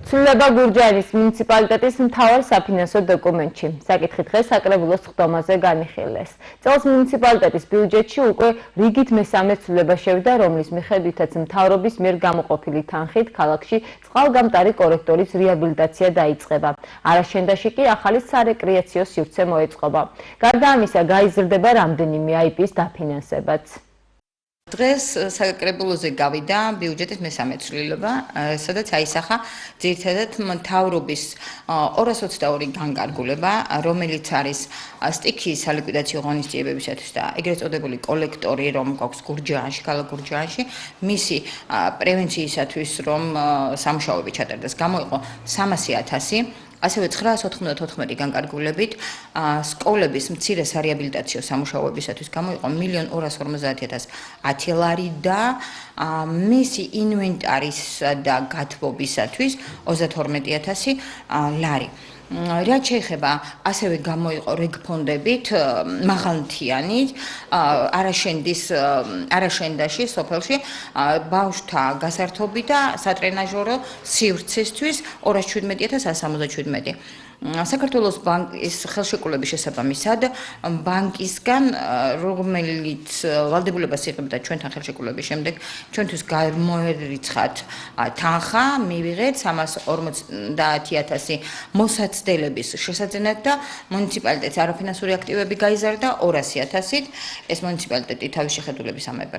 ცვლილება გურჯაანის მუნიციპალიტეტის მთავარ საფინანსო დოკუმენტში. საკითხი დღეს საკრებულოს ხდომაზე განიხილეს. წელს მუნიციპალიტეტის ბიუჯეტში უკვე რიგით მესამე ცვლილება შევიდა, რომლის მიხედვითაც მთავრობის მიერ გამოყოფილი თანხით ქალაქში წყალგამტარი კოლექტორის რეაბილიტაცია დაიწყება. არაშენდაში კი ახალი სარეკრეაციო სივრცე მოეწყობა. გარდა ამისა, გაიზრდება რამდენიმე IP-ის დაფინანსებაც. დღეს საკრებულოზე გავიდა ბიუჯეტის მესამე ცვლილება, სადაც აისახა ძირითადად მთავრობის 222 განკარგულება, რომელიც არის სტიქიის სალიკვიდაციო ღონისძიებებისათვის და ეგრეთ წოდებული კოლექტორი, რომ გვაქვს გურჯაანში, ქალაქ გურჯაანში, მისი პრევენციისათვის, რომ სამუშაოები ჩატარდეს, გამოიყო 300,000. ასევე 994 განკარგულებით სკოლების მცირე სარეაბილიტაციო სამუშაოებისათვის გამოიყო 1,250,10 ლარი და მისი ინვენტარის და გათბობისათვის 32,000 ლარი. რაც შეეხება ასევე გამოიყო რეგფონდებით მაღალმთიანი არაშენდაში სოფელში ბავშვთა გასართობი და სატრენაჟორო სივრცისთვის 217,177. საქართველოს ბანკის ხელშეკრულების შესაბამისად ბანკისგან რომელიც ვალდებულებას იღებდა ჩვენთან ხელშეკრულების შემდეგ ჩვენთვის გამოერიცხათ თანხა მივიღეთ 350,000 მოსაცდელების შესაძენად და მუნიციპალიტეტის არაფინანსური აქტივები გაიზარდა 200,000-ით. ეს მუნიციპალიტეტი თავის შეხედულების ამებ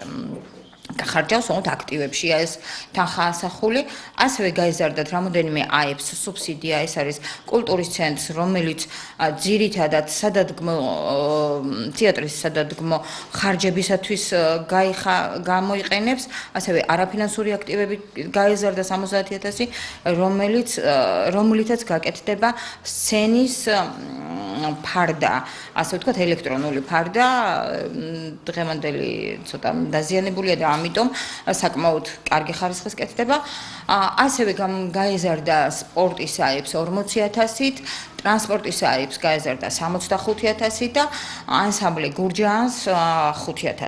გახარჯავს, თუმცა აქტივებშია ეს თანხა ასახული. ასევე გაიზარდათ რამოდენიმე AEPS სუბსიდია, ეს არის კულტურის ცენტრს, რომელიც ძირითადად სადადგმო თეატრის სადადგმო ხარჯებისათვის გამოიყენებს. ასევე არაფინანსური აქტივები გაიზარდა 70,000, რომლითაც გაკეთდება სცენის ფარდა, ასე ვთქვათ, ელექტრონული ფარდა, დღევანდელი ცოტა დაზიანებულია და ამიტომ საკმაოდ კარგი ხარისხის კეთდება. ასევე გაიზარდა სპორტის AEPS 40,000-ით, ტრანსპორტის AEPS გაიზარდა 65,000 და ანსამბლი გურჯაანს 5,000.